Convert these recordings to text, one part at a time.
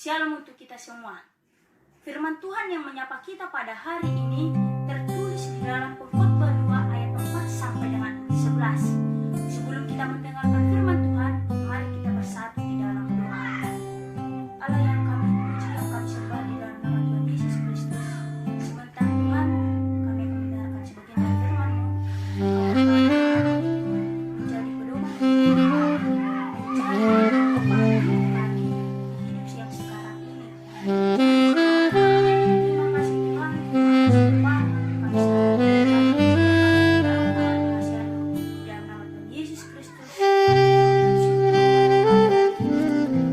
Shalom untuk kita semua. Firman Tuhan yang menyapa kita pada hari ini tertulis di dalam Pengkhotbah 2 ayat 4 sampai dengan 11. Sebelum kita mendengarkan firman Tuhan, mari kita bersatu di dalam doa. Allah yang kami puji, yang kami sembah di dalam nama Tuhan Yesus Kristus. Sebentar Tuhan, kami akan mendengarkan sebagian dari firman-Mu. Menjadi pedoman hidup yang sekarang ini. Terima kasih Tuhan, kami dalam nama Tuhan Yesus Kristus.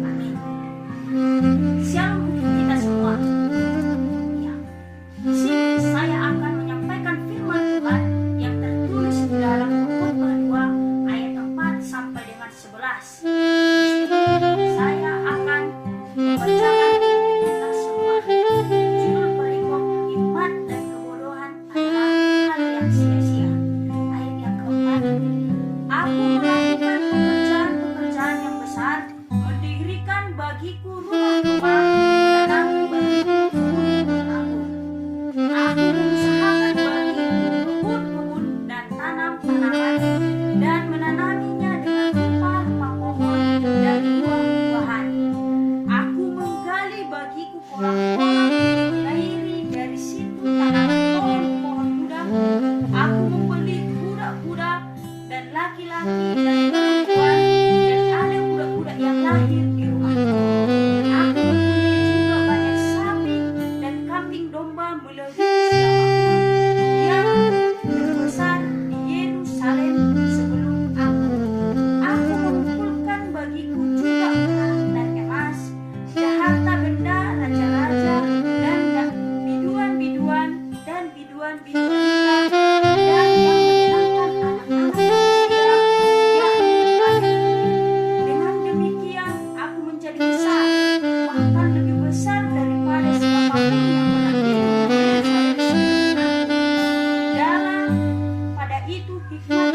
Amin. Shalom untuk kita semua. Ya. Di sini saya akan menyampaikan firman Tuhan yang tertulis di dalam Pengkhotbah 2 ayat 4 sampai dengan 11. Saya akan membacakan kita semua. Judul perikop hikmat dan kebodohan adalah hal yang sia-sia. Ayat yang keempat. Aku melakukan pekerjaan yang besar, mendirikan bagiku rumah-rumah, menanami bagiku kebun-kebun. Aku mengusahakan bagiku kebun-kebun dan tanam-tanaman, dan menanaminya dengan rupa-rupa pohon dan buah-buahan. Aku menggali bagiku kolam-kolam, mengairi dari situ tanaman pohon-pohon muda. Aku membeli kuda-kuda dan laki-laki dan perempuan, dan ada kuda-kuda yang lahir di rumahku. Aku mempunyai juga banyak sapi dan kambing domba melebihi siapapun yang terbesar di Yerusalem sebelum aku. Aku mengumpulkan bagiku juga perak dan emas, harta benda raja-raja dan biduan-biduan dan biduan-biduan kita, dan yang menyenangkan anak-anak manusia, yakni banyak. Dengan demikian aku menjadi besar, bahkan lebih besar daripada siapapun yang pernah hidup di Yerusalem sebelum aku. Dalam pada itu hikmat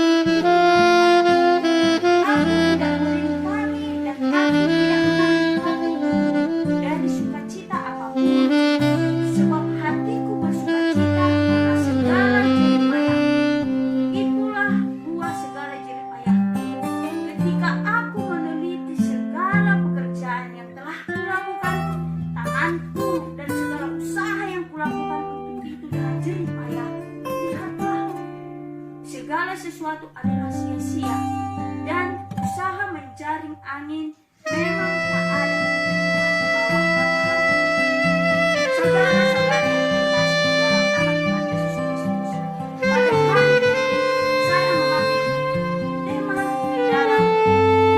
aku tidak melimpani dan aku tidak menangis dari sukacita apapun, sebab hatiku bersukacita karena segala jeripayahku. Itulah buah segala jeripayahku, yang ketika aku meneliti segala pekerjaan yang telah kulakukan, tanganku dan segala usaha yang kulakukan untuk itu dengan jeripayah, lihatlah, segala sesuatu adalah sia-sia, dan usaha menjaring angin memang tak ada bawah matahari. Saudara-saudari yang terkasih di dalam nama Tuhan Yesus Kristus, pada hari ini saya mengambil tema di dalam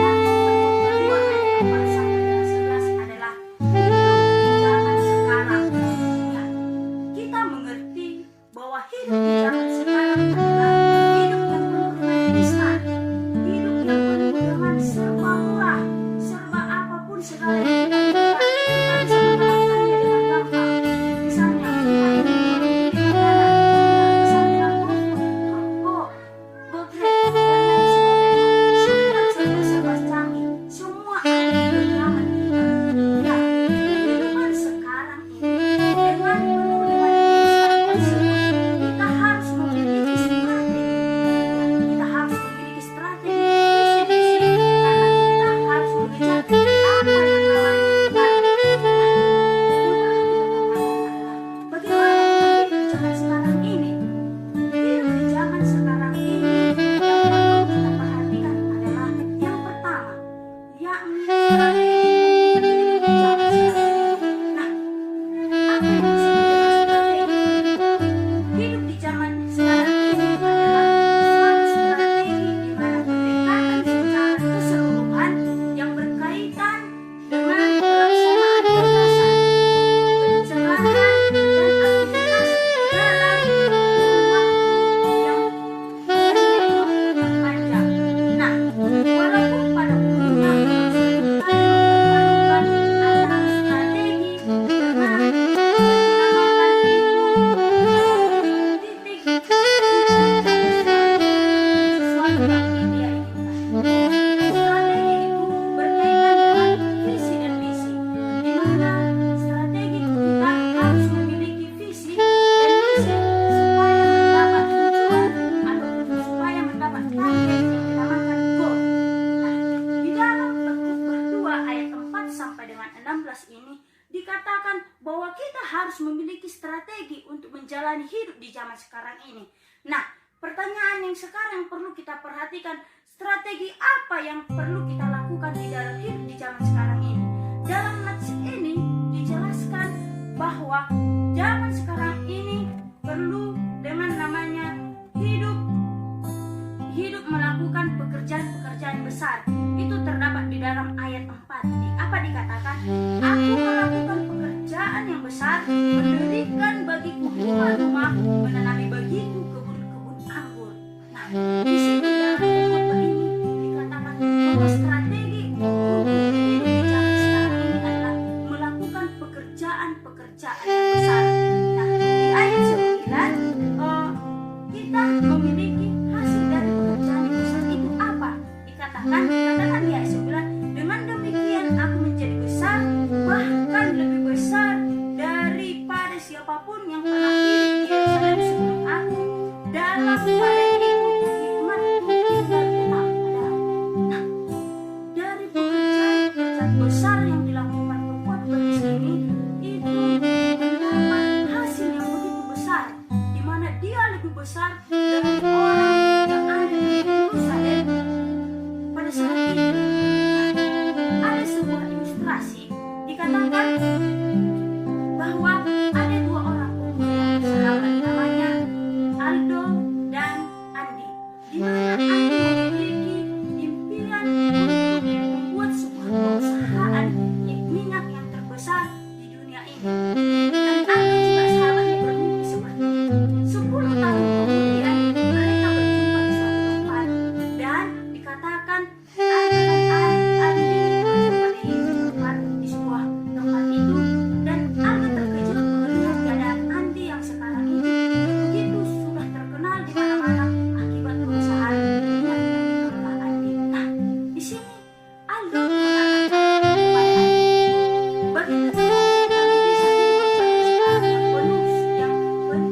Pengkhotbah 2 ayat 4 sampai dengan 11 adalah hidup di zaman sekarang. Ya, kita mengerti bahwa hidup di zaman sekarang adalah hidup yang penuh dengan instan, hidup yang penuh dengan serba murah, dengan 16 ini dikatakan bahwa kita harus memiliki strategi untuk menjalani hidup di zaman sekarang ini. Nah, pertanyaan yang sekarang perlu kita perhatikan, strategi apa yang perlu kita lakukan di dalam hidup di zaman sekarang ini. Dalam nats ini dijelaskan bahwa zaman sekarang ini perlu dengan namanya hidup melakukan pekerjaan-pekerjaan besar. Itu terdapat di dalam ayat 4. Apa dikatakan? Aku melakukan pekerjaan yang besar, mendirikan bagiku rumah-rumah, menanami bagiku kebun-kebun anggur. Nah, di sini dalam khotbah ini dikatakan bahwa strategi untuk hidup di zaman sekarang ini adalah melakukan pekerjaan-pekerjaan yang besar. Nah, di ayat 9 kita memiliki hasil dari pekerjaan yang besar itu apa? Dikatakan di ayat 9, dengan demikian aku menjadi besar, bahkan lebih besar daripada siapapun yang pernah hidup di Yerusalem sebelum aku. Dalam pada itu hikmatku tinggal tetap ada. Nah, dari pekerjaan besar yang dilakukan pengkhotbah di sini itu mendapat hasil yang begitu besar, di mana dia lebih besar dari orang yang ada di Yerusalem pada saat itu. Nah, ada sebuah ilustrasi dikatakan bahwa ada dua orang pemuda yang bersahabat namanya Aldo dan Andi, di mana Andi memiliki impian untuk membuat sebuah perusahaan minyak yang terbesar di dunia ini. Dan Aldo juga sahabatnya bermimpi seperti itu. 10 tahun kemudian mereka berjumpa di suatu tempat dan dikatakan Andi berjumpa di sebuah tempat itu, dan Aldo terkejut melihat keadaan Andi yang sekarang ini begitu sudah terkenal di mana-mana akibat perusahaan minyak yang dikelola Andi. Nah, di sini Aldo mengatakan kepada Andi, bagaimana kamu bisa hidup zaman sekarang yang penuh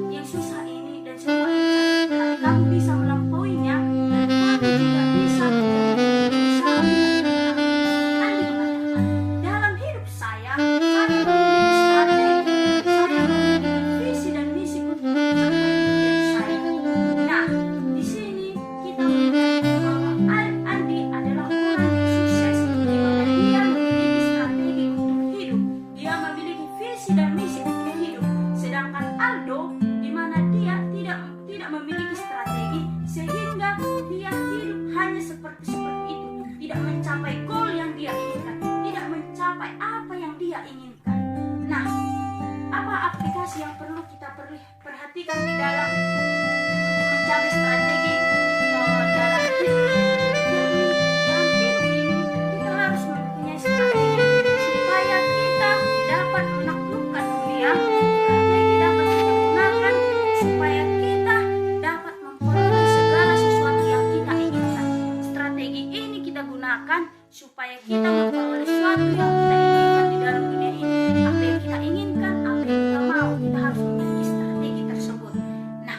yang susah ini dan semua ini, tapi kamu bisa melampauinya dan kamu juga bisa menjadi besar. Andi mengatakan, dalam hidup saya memiliki strategi, saya memiliki visi dan misi untuk mencapai tujuan saya. Nah, di sini kita melihat bahwa Andi adalah orang yang sukses, di mana dia memiliki strategi untuk hidup, dia memiliki visi dan misi untuk hidup. Sedangkan Aldo, di mana dia tidak memiliki strategi, sehingga dia hidup hanya seperti itu, tidak mencapai goal yang dia inginkan, tidak mencapai apa yang dia inginkan. Nah, apa aplikasi yang perlu kita perhatikan di dalam mencapai strategi dalam hidup? Dalam hidup ini kita harus mempunyai strategi supaya kita dapat menaklukkan dunia. Strategi dapat kita gunakan supaya kita dapat memperoleh segala sesuatu yang kita inginkan. Strategi ini kita gunakan supaya kita memperoleh sesuatu yang kita inginkan di dalam dunia ini. Apa yang kita inginkan, apa yang kita mau, kita harus memiliki strategi tersebut. Nah,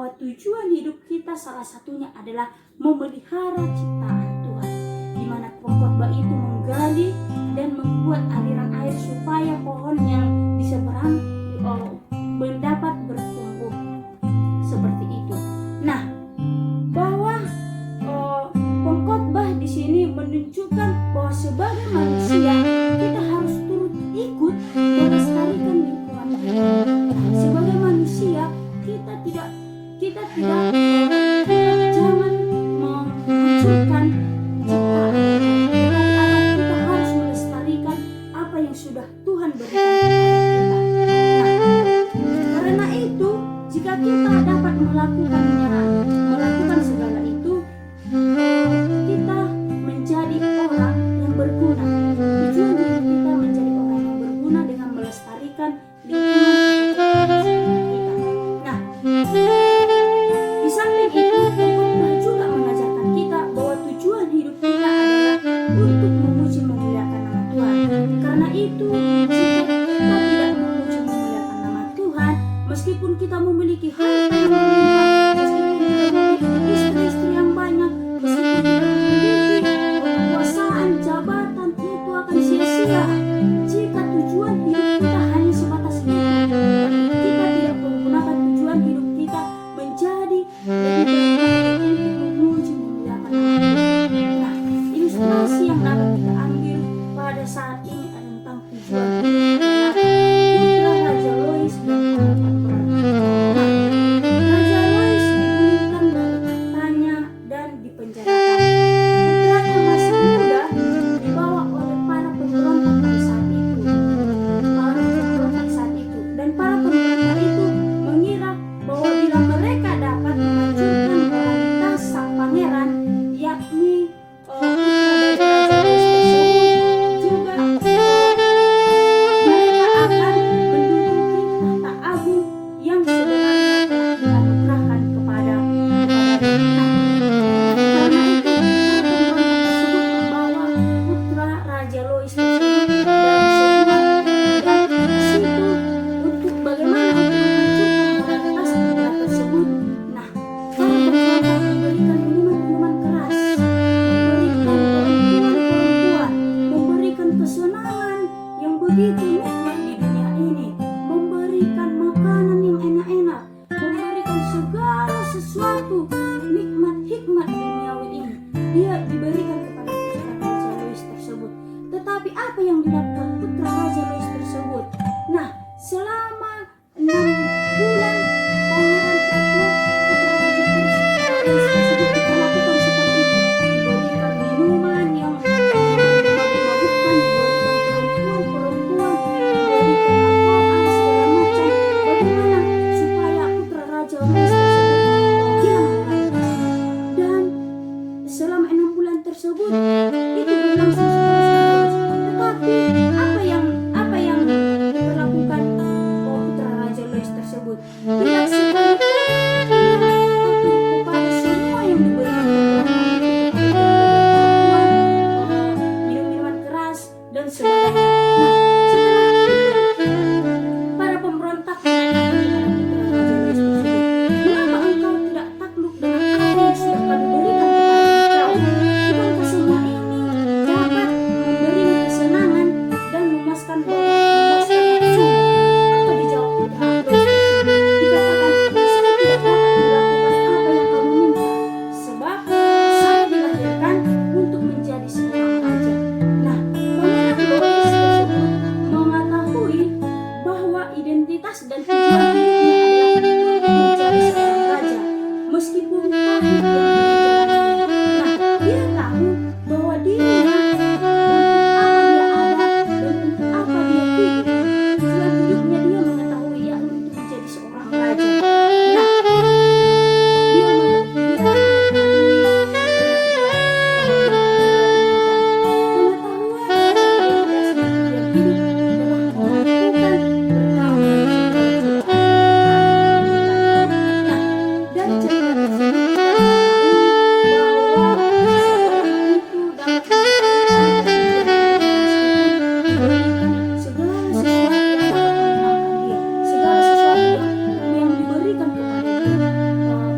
bahwa tujuan hidup kita salah satunya adalah memelihara ciptaan Tuhan, di mana pengkhotbah itu menggali dan membuat aliran air supaya pohon yang di seberang mendapat bertumbuh seperti itu. Nah, bahwa pengkhotbah di sini menunjukkan bahwa sebagai manusia kita harus turut ikut melestarikan lingkungan kita. Sebagai manusia kita jangan menghancurkan ciptaan, tetapi kita harus melestarikan apa yang sudah Tuhan berikan kepada kita. Nah, karena itu jika kita dapat melakukan segala itu, kita menjadi orang yang berguna. Tujuan hidup kita menjadi orang yang berguna dengan melestarikan lingkungan kita. Nah, di samping itu, pengkhotbah juga mengajarkan kita bahwa tujuan hidup kita adalah untuk memuji memuliakan nama Tuhan. Karena itu, jika kita tidak memuji memuliakan nama Tuhan, meskipun kita memiliki harta yang berlimpah, meskipun kita memiliki istri-istri yang banyak, meskipun kita memiliki kekuasaan, jabatan, itu akan sia-sia jika tujuan hidup kita hanya sebatas itu. Kita tidak menggunakan tujuan hidup kita menjadi lebih baik untuk memuji memuliakan nama Tuhan. Nah, ilustrasi yang dapat kita ambil pada saat ini tentang tujuan hidup adalah putra Raja Lois dan para peran. Raja Lois digulingkan dari tahtanya dan dipenjarakan. Putranya masih muda dibawa oleh para pemberontak pada saat itu. Dan para pemberontak itu mengira bahwa bila mereka dapat menghancurkan moralitas sang pangeran, yakni putra dari Raja Lois tersebut, juga mereka akan menduduki tahta agung yang sebenarnya telah dianugerahkan kepada mereka. Karena itu, para pemberontak tersebut membawa putra Raja Lois tersebut dan di situ untuk bagaimana untuk menghancurkan moralitas putra tersebut. Nah, para pemberontak memberikan minuman-minuman keras, memberikan perempuan-perempuan, memberikan kesenangan yang begitu nikmat di dunia ini, memberikan makanan yang enak-enak, memberikan segala sesuatu nikmat hikmat duniawi ini. Dia diberikan kepada putra Raja Lois tersebut. Tetapi apa yang dilakukan putra Raja Lois tersebut? Nah, selama 6 bulan pangeran putra Raja Lois tersebut diperlakukan seperti itu. Diberikan minuman yang mabuk-mabukkan, diberikan perempuan-perempuan, diberikan narkoba segala macam. Bagaimana supaya putra Raja Lois tersebut hilang moralitas? Dan selama 6 bulan tersebut itu berlangsung terus-menerus. Tetapi apa yang diperlakukan putra Raja Lois tersebut? Tidak sekali tapi kepada semua yang diberikan minum-minuman keras dan sebagainya. Nah, setelah itu para pemberontak menanyakan kepada putra Raja Lois tersebut, mengapa engkau tidak takluk dengan apa yang sudah kami berikan kepada engkau? Bukankah semua ini dapat memberimu kesenangan dan memuaskan nafsu? Maka dijawab putra Lois tersebut, dikatakan, saya tidak dapat melakukan apa yang kamu minta, sebab saya dilahirkan untuk menjadi seorang raja. Nah, pangeran Lois tersebut mengetahui bahwa identitas dan tujuan hidupnya adalah untuk menjadi seorang raja, meskipun pahit dan berjalannya. Nah, dia tahu bahwa dirinya untuk apa dia ada dan untuk apa dia hidup. Tujuan hidupnya dia mengetahui, yakni untuk menjadi seorang raja. Nah, dia segala sesuatu yang diberikan kepada dia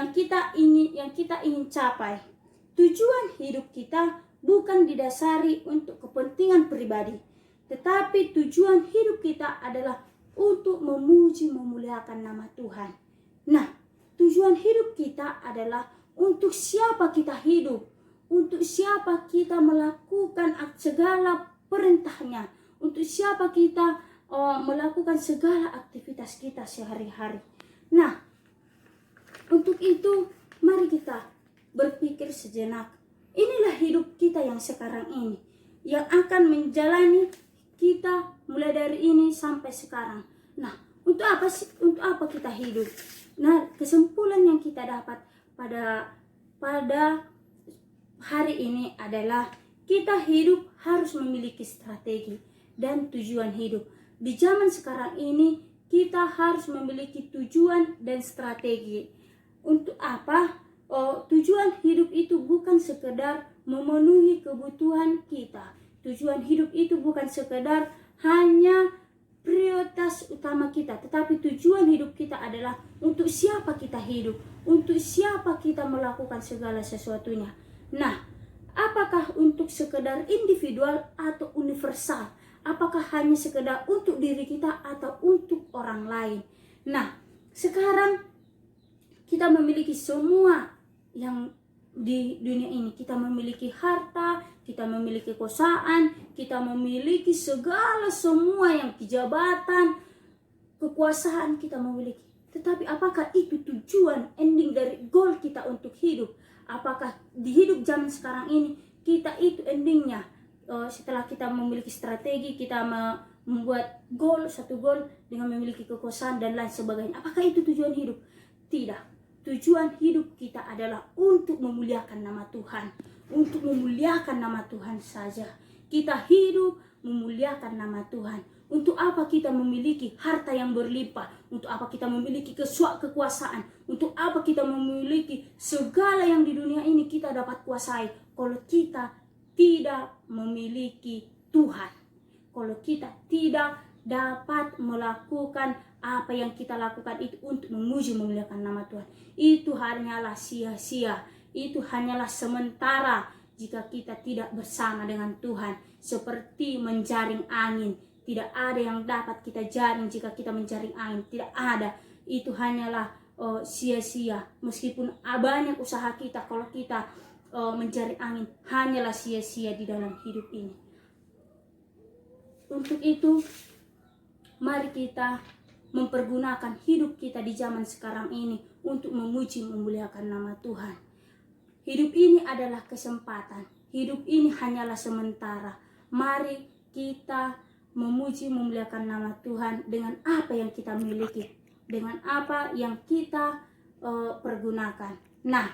yang kita ingin capai. Tujuan hidup kita bukan didasari untuk kepentingan pribadi, tetapi tujuan hidup kita adalah untuk memuji memuliakan nama Tuhan. Nah, tujuan hidup kita adalah untuk siapa kita hidup, untuk siapa kita melakukan segala perintahnya, untuk siapa kita melakukan segala aktivitas kita sehari-hari. Nah, untuk itu mari kita berpikir sejenak. Inilah hidup kita yang sekarang ini, yang akan menjalani kita mulai dari ini sampai sekarang. Nah, untuk apa sih? Untuk apa kita hidup? Nah, kesimpulan yang kita dapat pada hari ini adalah kita hidup harus memiliki strategi dan tujuan hidup. Di zaman sekarang ini kita harus memiliki tujuan dan strategi. Untuk apa? Tujuan hidup itu bukan sekedar memenuhi kebutuhan kita. Tujuan hidup itu bukan sekedar hanya prioritas utama kita, tetapi tujuan hidup kita adalah untuk siapa kita hidup, untuk siapa kita melakukan segala sesuatunya. Nah, apakah untuk sekedar individual atau universal? Apakah hanya sekedar untuk diri kita atau untuk orang lain? Nah, sekarang kita memiliki semua yang di dunia ini. Kita memiliki harta, kita memiliki kekuasaan, kita memiliki segala semua yang jabatan, kekuasaan kita memiliki. Tetapi apakah itu tujuan ending dari goal kita untuk hidup? Apakah di hidup zaman sekarang ini kita itu endingnya? Setelah kita memiliki strategi, kita membuat satu goal dengan memiliki kekuasaan dan lain sebagainya. Apakah itu tujuan hidup? Tidak. Tujuan hidup kita adalah untuk memuliakan nama Tuhan. Untuk memuliakan nama Tuhan saja. Kita hidup memuliakan nama Tuhan. Untuk apa kita memiliki harta yang berlimpah? Untuk apa kita memiliki kekuasaan? Untuk apa kita memiliki segala yang di dunia ini kita dapat kuasai? Kalau kita tidak memiliki Tuhan, kalau kita tidak dapat melakukan apa yang kita lakukan itu untuk memuji memuliakan nama Tuhan, itu hanyalah sia-sia, itu hanyalah sementara jika kita tidak bersama dengan Tuhan. Seperti menjaring angin, tidak ada yang dapat kita jaring jika kita menjaring angin, tidak ada. Itu hanyalah sia-sia. Meskipun banyak usaha kita, kalau kita mencari angin, hanyalah sia-sia di dalam hidup ini. Untuk itu, mari kita mempergunakan hidup kita di zaman sekarang ini untuk memuji memuliakan nama Tuhan. Hidup ini adalah kesempatan. Hidup ini hanyalah sementara. Mari kita memuji memuliakan nama Tuhan dengan apa yang kita miliki, dengan apa yang kita pergunakan. Nah,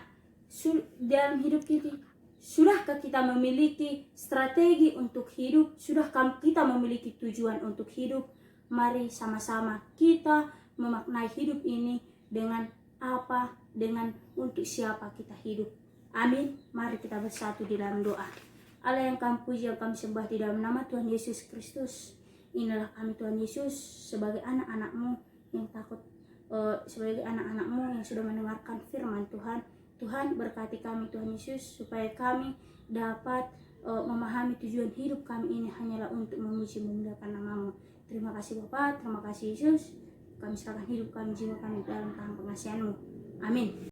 dalam hidup kita, sudahkah kita memiliki strategi untuk hidup? Sudahkah kita memiliki tujuan untuk hidup? Mari sama-sama kita memaknai hidup ini dengan apa, dengan untuk siapa kita hidup. Amin. Mari kita bersatu di dalam doa. Allah yang kami puji, yang kami sembah di dalam nama Tuhan Yesus Kristus. Inilah kami Tuhan Yesus sebagai anak-anak-Mu yang takut, sebagai anak-anak-Mu yang sudah mendengarkan firman Tuhan. Tuhan berkati kami Tuhan Yesus supaya kami dapat memahami tujuan hidup kami ini hanyalah untuk memuji memuliakan nama-Mu. Terima kasih Bapa, terima kasih Yesus. Kami serahkan hidup kami, jiwa kami dalam tangan pengasihan-Mu. Amin.